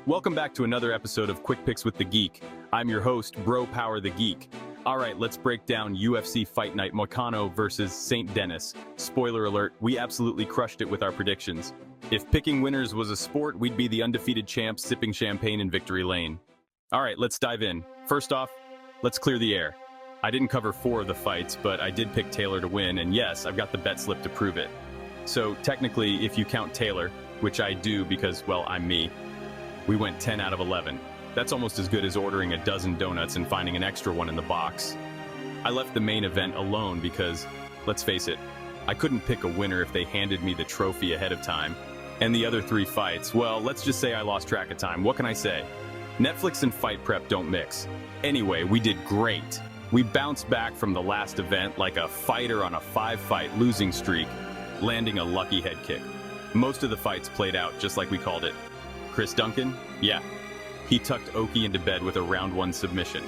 Welcome back to another episode of Quick Picks with the Geek. I'm your host, Bro Power the Geek. Alright, let's break down UFC Fight Night Moicana versus Saint Denis. Spoiler alert, we absolutely crushed it with our predictions. If picking winners was a sport, we'd be the undefeated champs sipping champagne in victory lane. Alright, let's dive in. First off, let's clear the air. I didn't cover 4 of the fights, but I did pick Taylor to win, and yes, I've got the bet slip to prove it. So technically, if you count Taylor, which I do because, well, I'm me, we went 10 out of 11. That's almost as good as ordering a dozen donuts and finding an extra one in the box. I left the main event alone because, let's face it, I couldn't pick a winner if they handed me the trophy ahead of time. And the other 3 fights, well, let's just say I lost track of time. What can I say? Netflix and fight prep don't mix. Anyway, we did great. We bounced back from the last event like a fighter on a 5-fight losing streak, landing a lucky head kick. Most of the fights played out just like we called it. Chris Duncan? Yeah. He tucked Oki into bed with a round 1 submission.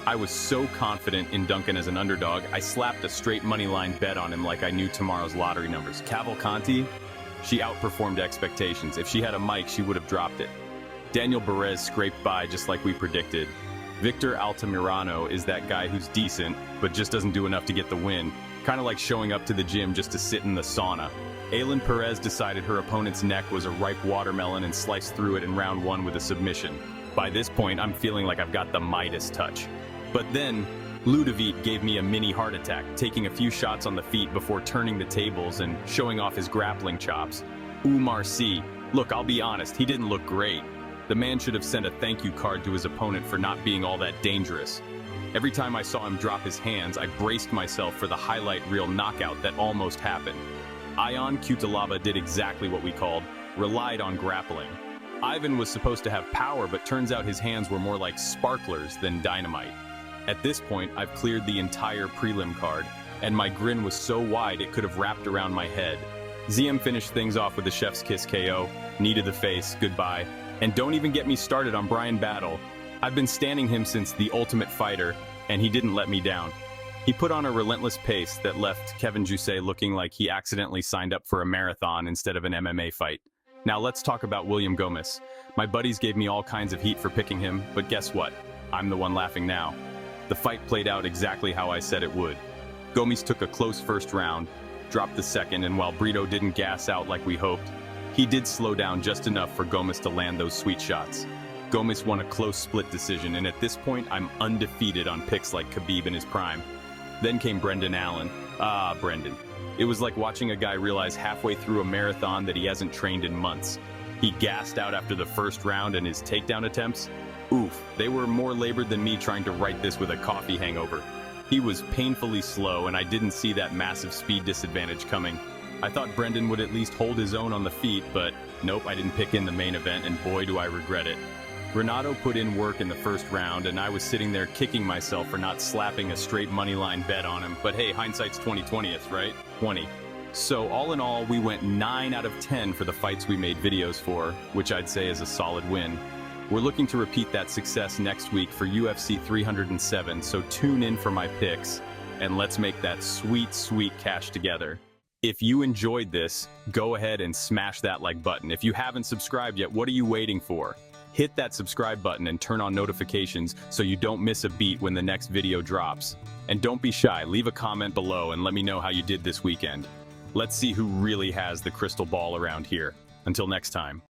I was so confident in Duncan as an underdog, I slapped a straight money line bet on him like I knew tomorrow's lottery numbers. Cavalcanti? She outperformed expectations. If she had a mic, she would have dropped it. Daniel Perez scraped by just like we predicted. Victor Altamirano is that guy who's decent, but just doesn't do enough to get the win. Kind of like showing up to the gym just to sit in the sauna. Aylin Perez decided her opponent's neck was a ripe watermelon and sliced through it in round 1 with a submission. By this point, I'm feeling like I've got the Midas touch. But then, Ludovic gave me a mini heart attack, taking a few shots on the feet before turning the tables and showing off his grappling chops. Umar C. Look, I'll be honest, he didn't look great. The man should have sent a thank you card to his opponent for not being all that dangerous. Every time I saw him drop his hands, I braced myself for the highlight reel knockout that almost happened. Ion Cutelaba did exactly what we called, relied on grappling. Ivan was supposed to have power, but turns out his hands were more like sparklers than dynamite. At this point, I've cleared the entire prelim card, and my grin was so wide it could have wrapped around my head. ZM finished things off with a chef's kiss KO, knee to the face, goodbye, and don't even get me started on Brian Battle. I've been standing him since The Ultimate Fighter, and he didn't let me down. He put on a relentless pace that left Kevin Jousset looking like he accidentally signed up for a marathon instead of an MMA fight. Now let's talk about William Gomis. My buddies gave me all kinds of heat for picking him, but guess what? I'm the one laughing now. The fight played out exactly how I said it would. Gomis took a close first round, dropped the second, and while Brito didn't gas out like we hoped, he did slow down just enough for Gomis to land those sweet shots. Gomis won a close split decision, and at this point, I'm undefeated on picks like Khabib in his prime. Then came Brendan Allen. Ah, Brendan. It was like watching a guy realize halfway through a marathon that he hasn't trained in months. He gassed out after the first round, and his takedown attempts? Oof, they were more labored than me trying to write this with a coffee hangover. He was painfully slow, and I didn't see that massive speed disadvantage coming. I thought Brendan would at least hold his own on the feet, but nope, I didn't pick in the main event, and boy do I regret it. Renato put in work in the first round, and I was sitting there kicking myself for not slapping a straight moneyline bet on him. But hey, hindsight's 20/20th, right? 20. So all in all, we went 9 out of 10 for the fights we made videos for, which I'd say is a solid win. We're looking to repeat that success next week for UFC 307, so tune in for my picks, and let's make that sweet, sweet cash together. If you enjoyed this, go ahead and smash that like button. If you haven't subscribed yet, what are you waiting for? Hit that subscribe button and turn on notifications so you don't miss a beat when the next video drops. And don't be shy, leave a comment below and let me know how you did this weekend. Let's see who really has the crystal ball around here. Until next time.